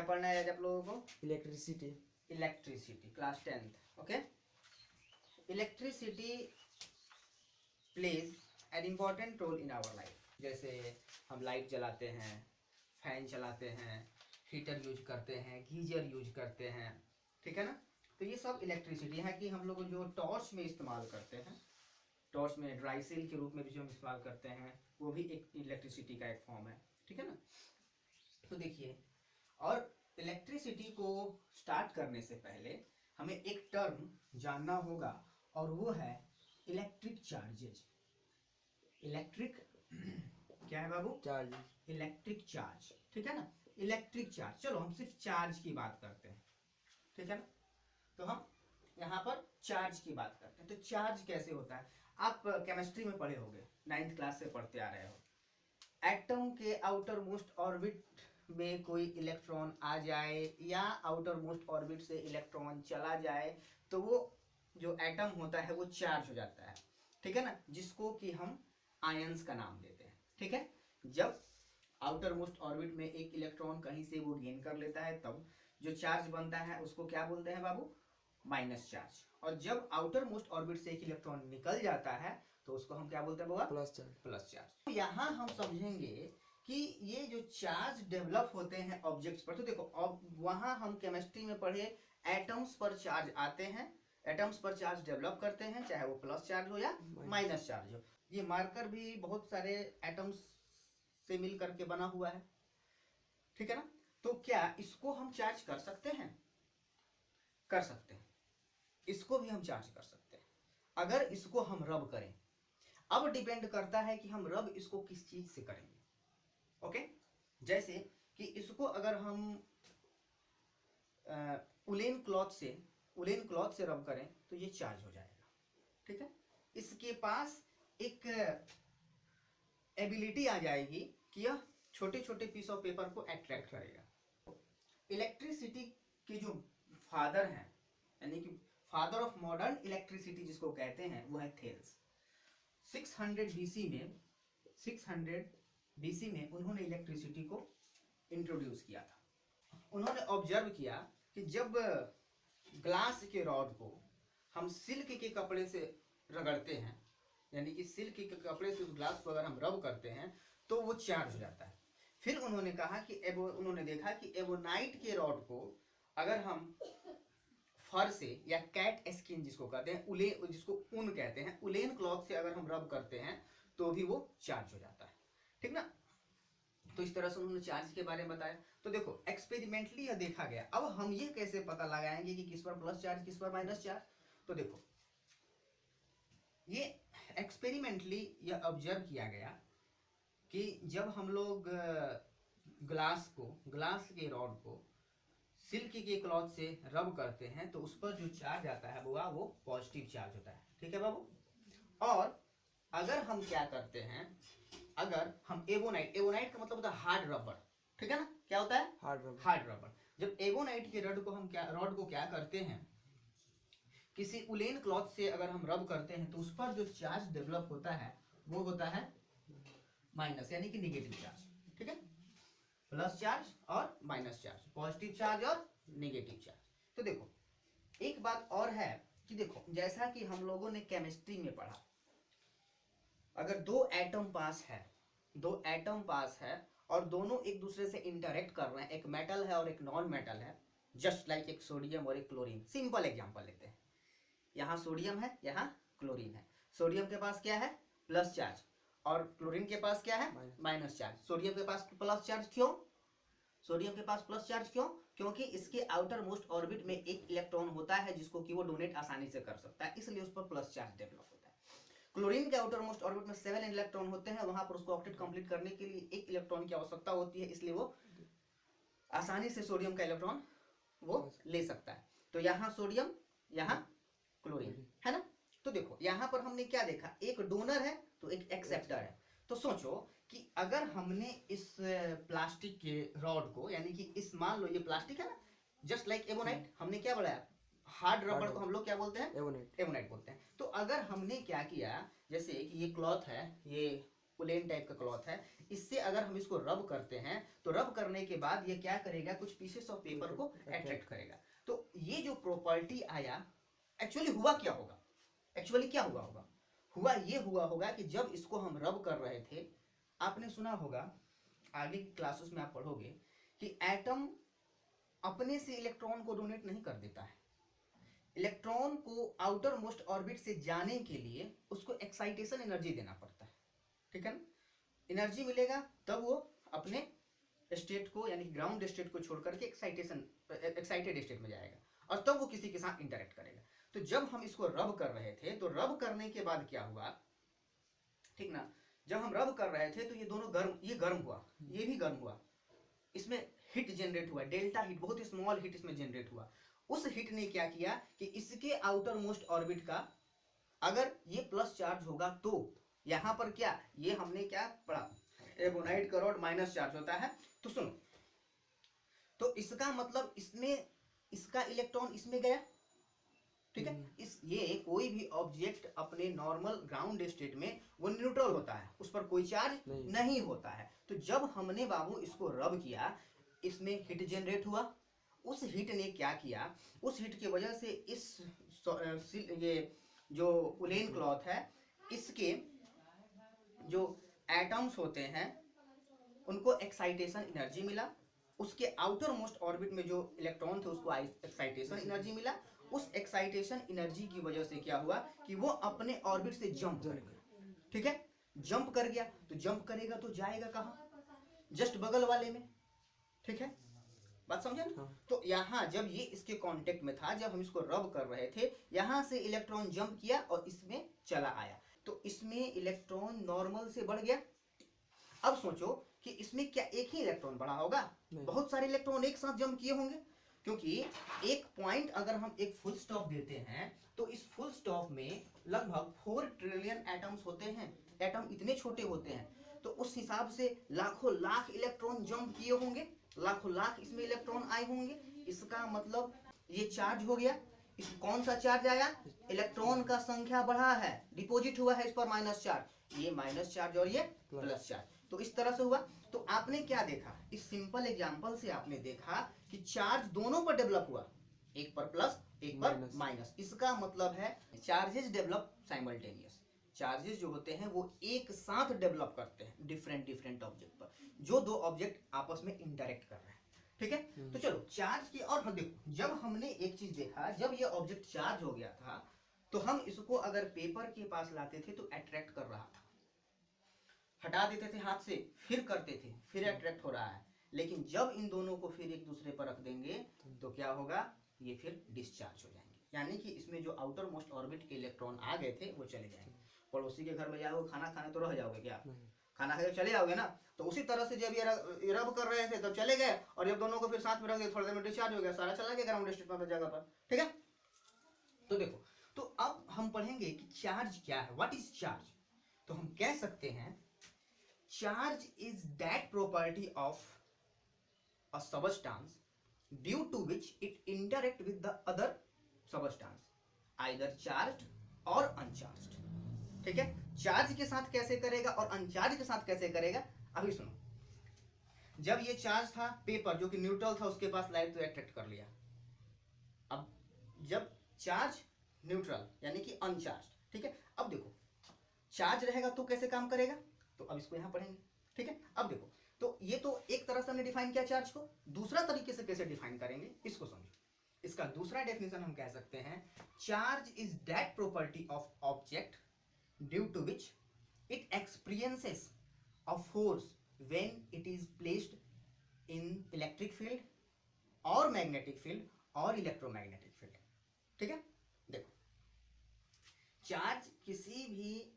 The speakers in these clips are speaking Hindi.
पढ़ना है आज आप लोगों को? Electricity. Electricity, class 10th। Okay, electricity plays an important role in our life. जैसे हम लाइट जलाते हैं, फैन चलाते हैं, हीटर यूज करते हैं, गीजर यूज करते हैं, ठीक है ना। तो ये सब इलेक्ट्रिसिटी है कि हम लोग जो टॉर्च में इस्तेमाल करते हैं, टॉर्च में ड्राई सेल के रूप में भी जो हम इस्तेमाल करते हैं, वो भी एक इलेक्ट्रिसिटी का एक फॉर्म है, ठीक है ना। तो देखिए, और इलेक्ट्रिसिटी को स्टार्ट करने से पहले हमें एक टर्म जानना होगा और वो है इलेक्ट्रिक चार्जेज। इलेक्ट्रिक क्या है बाबू? चार्ज। इलेक्ट्रिक चार्ज, ठीक है ना। इलेक्ट्रिक चार्ज, चलो हम सिर्फ चार्ज की बात करते हैं, ठीक है ना। तो हम यहाँ पर चार्ज की बात करते हैं। तो चार्ज कैसे होता है? आप केमिस्ट्री में पढ़े होंगे, 9th क्लास से पढ़ते आ रहे हो। एटम के आउटर मोस्ट ऑर्बिट में कोई इलेक्ट्रॉन आ जाए या आउटर मोस्ट ऑर्बिट से इलेक्ट्रॉन चला जाए तो वो जो एटम होता है वो चार्ज हो जाता है, ठीक है ना, जिसको कि हम आयंस का नाम देते हैं, ठीक है। जब आउटर मोस्ट ऑर्बिट में एक इलेक्ट्रॉन कहीं से वो गेन कर लेता है तब जो चार्ज बनता है उसको क्या बोलते हैं बाबू? Minus charge. और जब आउटर मोस्ट ऑर्बिट से एक इलेक्ट्रॉन निकल जाता है तो उसको हम क्या बोलते हैं बाबा? Plus charge. Plus charge. तो यहाँ हम समझेंगे कि ये जो चार्ज डेवलप होते हैं ऑब्जेक्ट्स पर, तो देखो अब वहां हम केमिस्ट्री में पढ़े एटम्स पर चार्ज आते हैं, एटम्स पर चार्ज डेवलप करते हैं, चाहे वो प्लस चार्ज हो या माइनस चार्ज हो। ये मार्कर भी बहुत सारे एटम्स से मिल करके बना हुआ है, ठीक है ना। तो क्या इसको हम चार्ज कर सकते हैं? कर सकते हैं, इसको भी हम चार्ज कर सकते हैं अगर इसको हम रब करें। अब डिपेंड करता है कि हम रब इसको किस चीज से करेंगे। ओके, जैसे कि इसको अगर हम उलेन क्लॉथ से रब करें तो ये चार्ज हो जाएगा, ठीक है। इसके पास एक एबिलिटी आ जाएगी कि यह छोटे छोटे पीस ऑफ पेपर को अट्रैक्ट करेगा। इलेक्ट्रिसिटी के जो फादर हैं, यानी कि फादर ऑफ मॉडर्न इलेक्ट्रिसिटी जिसको कहते हैं, वो है थेल्स। 600 बीसी में उन्होंने इलेक्ट्रिसिटी को इंट्रोड्यूस किया था। उन्होंने ऑब्जर्व किया कि जब ग्लास के रॉड को हम सिल्क के कपड़े से रगड़ते हैं, यानी कि सिल्क के कपड़े से उस ग्लास को अगर हम रब करते हैं तो वो चार्ज हो जाता है। फिर उन्होंने कहा कि उन्होंने देखा कि एबोनाइट के रॉड को अगर हम फर से या कैट स्किन जिसको कहते हैं, उलेन जिसको ऊन कहते हैं, उलेन क्लॉथ से अगर हम रब करते हैं तो भी वो चार्ज हो जाता है, ठीक ना। तो इस तरह से उन्होंने चार्ज के बारे में बताया। तो देखो एक्सपेरिमेंटली यह देखा गया। अब हम ये कैसे पता लगाएंगे कि किस पर प्लस चार्ज किस पर माइनस चार्ज? तो देखो ये एक्सपेरिमेंटली यह ऑब्जर्व किया गया कि जब हम लोग ग्लास के रॉड को सिल्क के क्लॉथ से रब करते हैं तो उस पर जो चार्ज आता है वो पॉजिटिव चार्ज होता है, ठीक है बाबू। और अगर हम क्या करते हैं, अगर हम एबोनाइट का मतलब होता है हार्ड रबर, ठीक है ना। क्या होता है? Hard rubber. जब एबोनाइट के रॉड को क्या करते हैं, किसी उलेन क्लॉथ से अगर हम रब करते हैं तो उस पर जो चार्ज डेवलप होता है वो होता है माइनस, यानी कि निगेटिव चार्ज, ठीक है। प्लस चार्ज और माइनस चार्ज, पॉजिटिव चार्ज और नेगेटिव चार्ज। तो देखो एक बात और है कि देखो जैसा कि हम लोगों ने केमिस्ट्री में पढ़ा, अगर दो एटम पास है और दोनों एक दूसरे से इंटरेक्ट कर रहे हैं, एक मेटल है और एक नॉन मेटल है, जस्ट लाइक एक सोडियम और एक क्लोरीन। सिंपल एग्जांपल लेते हैं, यहाँ सोडियम है, यहाँ क्लोरीन है। सोडियम के पास क्या है? प्लस चार्ज, और क्लोरीन के पास क्या है? Minus charge. सोडियम के पास प्लस चार्ज क्यों? क्योंकि इसके आउटर मोस्ट ऑर्बिट में एक इलेक्ट्रॉन होता है जिसको कि वो डोनेट आसानी से कर सकता है, इसलिए उस पर प्लस चार्ज डेवलप होता है। क्लोरीन के आउटर मोस्ट ऑर्बिट में 7 इलेक्ट्रॉन होते हैं, वहां पर उसको ऑक्टेट कंप्लीट करने के लिए एक इलेक्ट्रॉन की आवश्यकता होती है, इसलिए वो आसानी से सोडियम का इलेक्ट्रॉन वो ले सकता है। तो यहाँ सोडियम, यहाँ क्लोरीन, है ना। तो देखो यहाँ पर हमने क्या देखा, एक डोनर है तो एक एक्सेप्टर है। तो सोचो कि अगर हमने इस प्लास्टिक के रॉड को, यानी कि इस, मान लो ये प्लास्टिक है ना, जस्ट लाइक एबोनाइट, हमने क्या बोला, हार्ड रबर को हम लोग क्या बोलते हैं? एबोनाइट बोलते हैं। तो अगर हमने क्या किया, जैसे कि ये क्लॉथ है, ये प्लेन टाइप का क्लॉथ है, इससे अगर हम इसको रब करते हैं तो रब करने के बाद ये क्या करेगा, कुछ पीसेस ऑफ पेपर को अट्रैक्ट करेगा। तो ये जो प्रॉपर्टी आया, एक्चुअली हुआ क्या होगा, एक्चुअली क्या हुआ होगा, हुआ ये हुआ होगा कि जब इसको हम रब कर रहे थे, आपने सुना होगा आगे की क्लासेस में आप पढ़ोगे कि एटम अपने से इलेक्ट्रॉन को डोनेट नहीं कर देता है। इलेक्ट्रॉन को आउटर मोस्ट ऑर्बिट से जाने के लिए उसको एक्साइटेशन एनर्जी देना पड़ता है, ठीक है ना। एनर्जी मिलेगा तब वो अपने स्टेट को यानी ग्राउंड स्टेट को छोड़ करके एक्साइटेड स्टेट में जाएगा और तब वो किसी के साथ इंटरेक्ट करेगा। तो जब हम इसको रब कर रहे थे तो रब करने के बाद क्या हुआ, ठीक ना, जब हम रब कर रहे थे तो ये दोनों गर्म, ये गर्म हुआ, ये भी गर्म हुआ, इसमें हिट जनरेट हुआ, डेल्टा हिट, बहुत ही स्मॉल हिट इसमें जनरेट हुआ। उस हिट ने क्या किया कि इसके आउटर मोस्ट ऑर्बिट का अगर ये प्लस चार्ज होगा तो यहां पर क्या, ये हमने क्या पढ़ा, एबोनाइट करोड माइनस चार्ज होता है। तो सुनो, तो इसका मतलब इसमें इसका इलेक्ट्रॉन इसमें गया, ठीक है। इस ये कोई भी ऑब्जेक्ट अपने नॉर्मल ग्राउंड स्टेट में वो न्यूट्रल होता है, उस पर कोई चार्ज नहीं होता है। तो जब हमने बाबू इसको रब किया, इसमें हिट जनरेट हुआ, उस हिट ने क्या किया, उस हिट की वजह से इस ये जो प्लेन क्लॉथ है, इसके जो एटम्स होते हैं उनको एक्साइटेशन एनर्जी मिला, उसके आउटर मोस्ट ऑर्बिट में जो इलेक्ट्रॉन थे उसको एक्साइटेशन एनर्जी मिला। उस एक्साइटेशन एनर्जी की वजह से क्या हुआ कि वो अपने ऑर्बिट से जंप कर गया, ठीक है। जंप कर गया तो जंप करेगा तो जाएगा कहाँ, जस्ट बगल वाले में, ठीक है, बात समझे ना। तो यहाँ जब ये इसके कांटेक्ट में था, जब हम इसको रब कर रहे थे, यहाँ से इलेक्ट्रॉन जंप किया और इसमें चला आया, तो इसमें इलेक्ट्रॉन नॉर्मल से बढ़ गया। अब सोचो कि इसमें क्या एक ही इलेक्ट्रॉन बढ़ा होगा, बहुत सारे इलेक्ट्रॉन एक साथ जंप किए होंगे, क्योंकि एक पॉइंट अगर हम एक फुल स्टॉप देते हैं तो इस फुल स्टॉप में लगभग 4 ट्रिलियन एटम्स होते हैं, एटम इतने छोटे होते हैं, तो उस हिसाब से लाखों लाख इलेक्ट्रॉन जंप किए होंगे, लाखों लाख इसमें इलेक्ट्रॉन आए होंगे। इसका मतलब ये चार्ज हो गया, इस कौन सा चार्ज आया, इलेक्ट्रॉन का संख्या बढ़ा है, डिपॉजिट हुआ है इस पर माइनस चार्ज, ये माइनस चार्ज और ये प्लस चार्ज, तो इस तरह से हुआ। तो आपने क्या देखा, इस सिंपल एग्जांपल से आपने देखा कि चार्ज दोनों पर डेवलप हुआ, एक पर प्लस एक पर माइनस। इसका मतलब है चार्जेस डेवलप साइमल्टेनियस, चार्जेस जो होते हैं वो एक साथ डेवलप करते हैं डिफरेंट डिफरेंट ऑब्जेक्ट पर, जो दो ऑब्जेक्ट आपस में इंटरेक्ट कर रहे हैं, ठीक है। तो चलो चार्ज की, और देखो जब हमने एक चीज देखा, जब ये ऑब्जेक्ट चार्ज हो गया था तो हम इसको अगर पेपर के पास लाते थे तो अट्रैक्ट कर रहा था, हटा देते थे हाथ से फिर करते थे, फिर अट्रैक्ट हो रहा है। लेकिन जब इन दोनों को फिर एक दूसरे पर रख देंगे तो क्या होगा, ये फिर डिस्चार्ज हो जाएंगे, यानी कि इसमें जो आउटर मोस्ट ऑर्बिट के इलेक्ट्रॉन आ गए थे वो चले जाएंगे। पड़ोसी के घर में जाओगे खाना खाने तो रह जाओगे क्या, खाना खाकर चले जाओगे ना। तो उसी तरह से जब ये रब कर रहे थे तब चले गए, और जब दोनों को फिर साथ में रख दिया थोड़ी देर में डिस्चार्ज हो गया, सारा चला गया ग्राउंड स्टेट पर जगह पर, ठीक है। तो देखो, तो अब हम पढ़ेंगे कि चार्ज क्या है, व्हाट इज चार्ज। तो हम कह सकते हैं charge is that property of a substance due to which it interact with the other substance either charged or uncharged, ठीक है। चार्ज के साथ कैसे करेगा और अनचार्ज के साथ कैसे करेगा, अभी सुनो। जब ये चार्ज था, पेपर जो कि न्यूट्रल था उसके पास लाइट तो अट्रैक्ट कर लिया। अब जब चार्ज न्यूट्रल यानी कि अनचार्ज, ठीक है। अब देखो चार्ज रहेगा तो कैसे काम करेगा, तो अब इसको यहां पढ़ेंगे, ठीक है। अब देखो, तो ये तो एक तरह से हमने डिफाइन किया चार्ज को, दूसरा तरीके से कैसे डिफाइन करेंगे इसको समझो। इसका दूसरा डेफिनेशन हम कह सकते हैं, charge is that property of object due to which it experiences a force when it is placed in electric field और मैग्नेटिक फील्ड और इलेक्ट्रोमैग्नेटिक फील्ड, ठीक है। देखो चार्ज किसी भी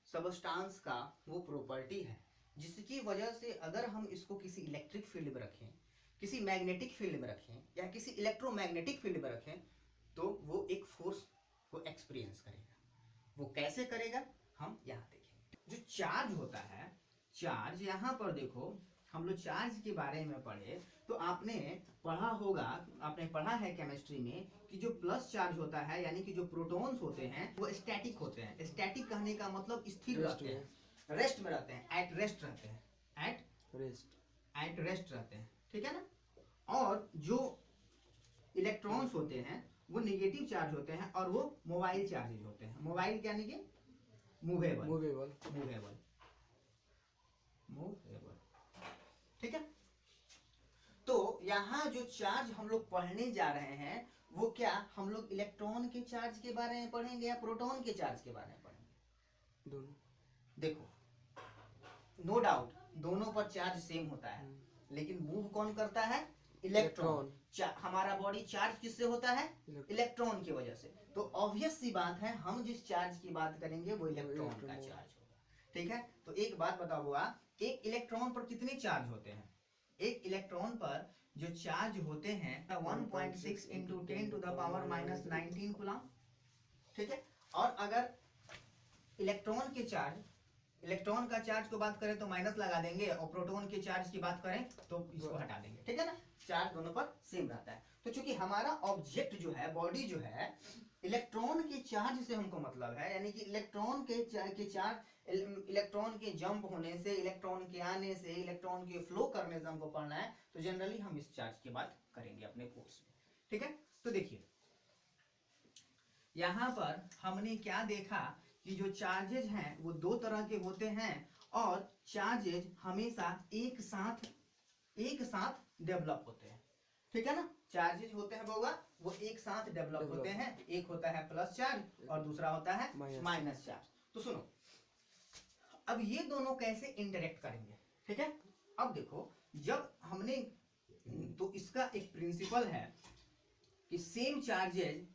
सबस्टांस का वो प्रॉपर्टी है जिसकी वजह से अगर हम इसको किसी इलेक्ट्रिक फील्ड में रखें, किसी मैग्नेटिक फील्ड में रखें या किसी इलेक्ट्रोमैग्नेटिक फील्ड में रखें तो वो एक फोर्स को एक्सपीरियंस करेगा। वो कैसे करेगा हम यहाँ देखेंगे। जो चार्ज होता है, चार्ज यहाँ पर देखो, हम लोग चार्ज के बारे में पढ़े तो आपने पढ़ा होगा, आपने पढ़ा है केमिस्ट्री में कि जो प्लस चार्ज होता है यानी कि जो प्रोटॉन्स होते हैं वो स्टैटिक होते हैं। स्टैटिक कहने का मतलब स्थिर रहते हैं, रेस्ट में रहते हैं, एट रेस्ट रहते हैं, एट रेस्ट रहते हैं, ठीक है ना। और जो इलेक्ट्रॉन्स होते हैं वो नेगेटिव चार्ज होते हैं और वो मोबाइल चार्जेज होते हैं। मोबाइल यानी कि मूवेबल, ठीक है। तो यहाँ जो चार्ज हम लोग पढ़ने जा रहे हैं वो क्या, हम लोग इलेक्ट्रॉन के चार्ज के बारे में पढ़ेंगे या प्रोटॉन के चार्ज के बारे में पढ़ेंगे? दोनों। देखो, नो डाउट दोनों पर चार्ज सेम होता है, लेकिन मूव कौन करता है? इलेक्ट्रॉन। हमारा बॉडी चार्ज किससे होता है? इलेक्ट्रॉन की वजह से। तो ऑब्वियस सी बात है हम जिस चार्ज की बात करेंगे वो इलेक्ट्रॉन का चार्ज होगा, ठीक है। तो एक बात बताओ हुआ, एक इलेक्ट्रॉन पर कितने चार्ज होते हैं? एक इलेक्ट्रॉन पर जो चार्ज होते हैं 1.6 into 10 to the power minus 19 coulomb, ठीक है। और अगर इलेक्ट्रॉन के चार्ज, इलेक्ट्रॉन का चार्ज को बात करें तो माइनस लगा देंगे, और प्रोटॉन के चार्ज की बात करें तो इसको हटा देंगे, ठीक है ना। चार्ज दोनों पर सेम रहता है। तो चूंकि हमारा ऑब्जेक्ट जो है, बॉडी जो है, इलेक्ट्रॉन के चार्ज से हमको मतलब है, यानी कि इलेक्ट्रॉन के चार्ज, इलेक्ट्रॉन के जंप होने से, इलेक्ट्रॉन के आने से, इलेक्ट्रॉन के फ्लो करने से हमको पढ़ना है, तो जनरली हम इस चार्ज की बात करेंगे अपने कोर्स में, ठीक है। तो देखिए यहाँ पर हमने क्या देखा कि जो चार्जेज हैं वो दो तरह के होते हैं, और चार्जेज हमेशा एक साथ डेवलप होते हैं, ठीक है ना। चार्जेज होते हैं बउआ वो एक साथ डेवलप होते हैं, एक होता है प्लस चार्ज और दूसरा होता है माइनस चार्ज। तो सुनो, अब ये दोनों कैसे इंटरेक्ट करेंगे, ठीक है। अब देखो, जब हमने, तो इसका एक प्रिंसिपल है कि same charges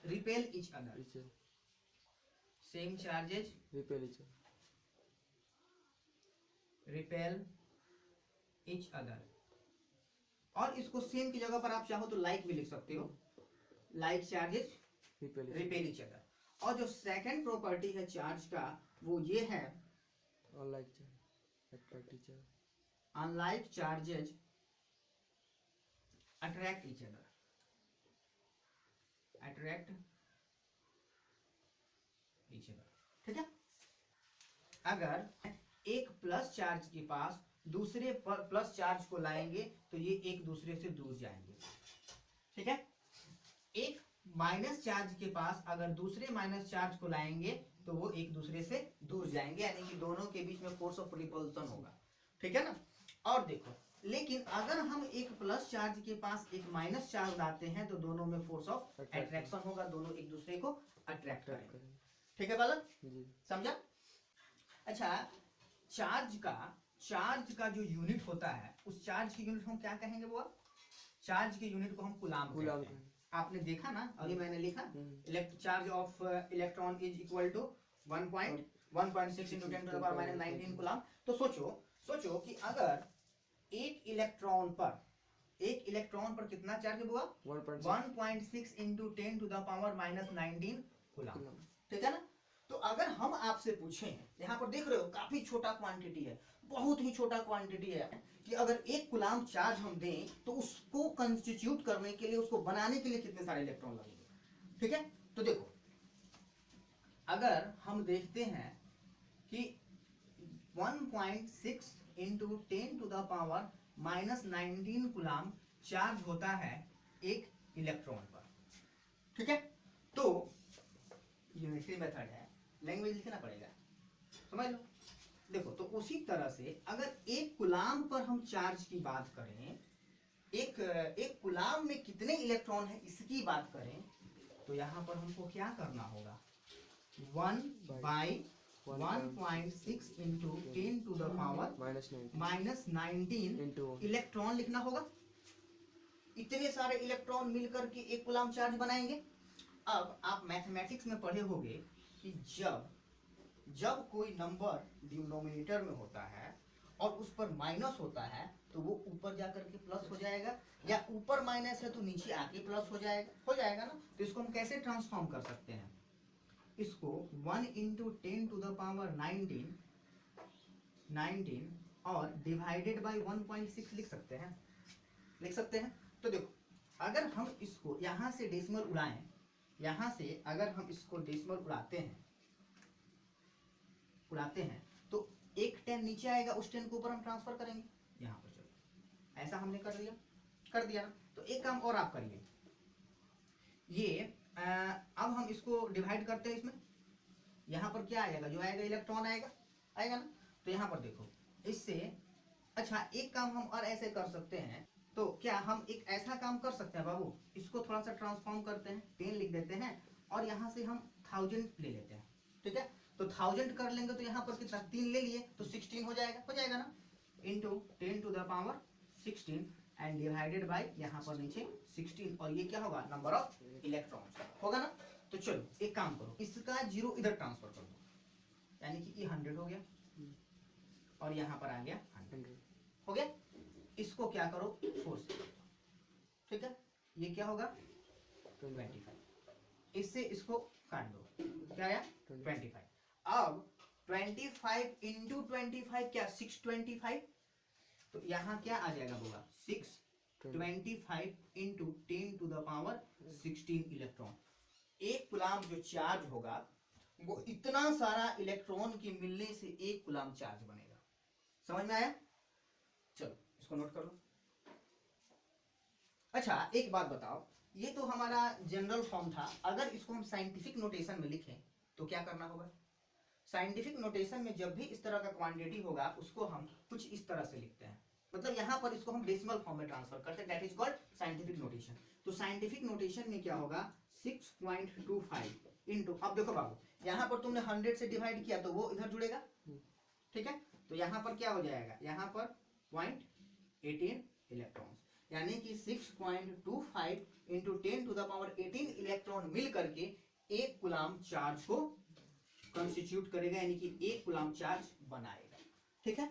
repel each other, same charges repel each other. और इसको सेम की जगह पर आप चाहो तो लाइक भी लिख सकते हो, like charges repel each other. और जो सेकंड प्रॉपर्टी है चार्ज का वो ये है, unlike charges attract each other, ठीक है। अगर एक प्लस चार्ज के पास दूसरे प्लस चार्ज को लाएंगे तो ये एक दूसरे से दूर जाएंगे, ठीक है। एक माइनस चार्ज के पास अगर दूसरे माइनस चार्ज को लाएंगे तो वो एक दूसरे से दूर जाएंगे, यानी कि दोनों के बीच में फोर्स ऑफ रिपल्सन होगा, ठीक है ना। और देखो, लेकिन अगर हम एक प्लस चार्ज के पास एक माइनस चार्ज लाते हैं तो दोनों में फोर्स ऑफ अट्रैक्शन होगा, दोनों एक दूसरे को अट्रैक्ट करेंगे, ठीक है बालक, समझा। अच्छा, चार्ज का जो यूनिट होता है, उस चार्ज की यूनिट हम क्या कहेंगे वो? चार्ज की यूनिट को हम कूलाम कहते हैं। आपने देखा ना, अभी मैंने लिखा, charge of electron is equal to 1.6 into 10 to the power minus 19 coulomb. तो सोचो कि अगर एक इलेक्ट्रॉन पर कितना चार्ज हुआ? 1.6 into 10 to the power minus 19 coulomb, ठीक है ना। तो अगर हम आपसे पूछें, यहाँ पर देख रहे हो काफी छोटा क्वांटिटी है, बहुत ही छोटा क्वांटिटी है, कि अगर एक कूलाम चार्ज हम दें तो उसको कंस्टिट्यूट करने के लिए, उसको बनाने के लिए कितने सारे इलेक्ट्रॉन लगेंगे, ठीक है। तो देखो, अगर हम देखते हैं कि 1.6 into 10 to the power minus 19 coulomb charge होता है एक इलेक्ट्रॉन पर, ठीक है। तो यूनिटरी मेथड है, लैंग्वेज लिखना पड़ेगा, समझ लो। देखो, तो उसी तरह से अगर एक कूलाम पर हम चार्ज की बात करें, एक कूलाम में कितने इलेक्ट्रॉन है इसकी बात करें, तो यहाँ पर हमको क्या करना होगा? 1/1.6 into 10 to the power minus 19 electron लिखना होगा। इतने सारे इलेक्ट्रॉन मिलकर के एक कूलाम चार्ज बनाएंगे। अब आप मैथमेटिक्स में पढ़े होंगे कि जब कोई नंबर डिनोमिनेटर में होता है और उस पर माइनस होता है तो वो ऊपर जाकर के प्लस हो जाएगा, या ऊपर माइनस है तो नीचे आके प्लस हो जाएगा ना। तो इसको हम कैसे ट्रांसफॉर्म कर सकते हैं? इसको 1 इंटू 10 टू द पावर 19 और डिवाइडेड बाई 1.6 लिख सकते हैं। तो देखो, अगर हम इसको यहाँ से डेसिमल उड़ाएं, यहाँ से अगर हम इसको डेसिमल उड़ाते हैं, उड़ाते हैं तो एक 10 नीचे आएगा, उस 10 को ऊपर हम ट्रांसफर करेंगे। यहाँ पर चलो ऐसा हमने कर दिया ना। तो एक काम और आप करिए, ये अब हम इसको डिवाइड करते हैं इसमें। यहाँ पर क्या आएगा, जो आएगा इलेक्ट्रॉन आएगा ना। तो यहाँ पर देखो इससे, अच्छा एक काम हम और ऐसे कर सकते हैं, तो क्या हम एक ऐसा काम कर सकते हैं बाबू, इसको थोड़ा सा ट्रांसफॉर्म करते हैं, 10 लिख देते हैं और यहाँ से हम 1000 ले लेते हैं, ठीक है। तो 1000 कर लेंगे तो यहाँ पर कितना 3 ले लिए तो 16 हो जाएगा ना, into 10 to the power 16 and divided by यहाँ पर नीचे 16, और ये क्या होगा, नंबर ऑफ इलेक्ट्रॉन्स होगा ना। तो चलो एक काम करो, इसका 0 इधर ट्रांसफर कर दो, यानी कि ये 100 हो गया और यहाँ पर आ गया 100 हो गया। इसको क्या करो 4 से, ठीक है, ये क्या होगा 25, इससे इसको काट दो, क्या आया 25। अब 25 इंटू 25 क्या 625, तो यहाँ क्या आ जाएगा होगा 625 into 10 to the power 16 electron. एक कूलाम जो चार्ज होगा वो इतना सारा इलेक्ट्रॉन के मिलने से एक कूलाम चार्ज बनेगा। समझ में आया? चलो इसको नोट कर लो। अच्छा एक बात बताओ, ये तो हमारा जनरल फॉर्म था, अगर इसको हम साइंटिफिक नोटेशन में लिखें तो क्या करना होगा? साइंटिफिक नोटेशन में जब भी इस तरह का क्वांटिटी होगा उसको हम कुछ इस तरह से लिखते हैं, मतलब यहाँ पर इसको हम डेसिमल फॉर्म में ट्रांसफर करते हैं, that is called scientific notation. तो साइंटिफिक नोटेशन में क्या होगा 6.25 इंटू, अब देखो बाबू यहाँ पर तुमने 100 से डिवाइड किया तो वो इधर जुड़ेगा, ठीक है। तो यहाँ पर क्या हो जाएगा, यहाँ पर 0.18 इलेक्ट्रॉन्स, यानी कि 6.25 into 10 to the power 18 electron मिल करके एक कूलाम चार्ज को कंस्टिट्यूट करेगा, यानी कि एक कूलाम चार्ज बनाएगा, ठीक है।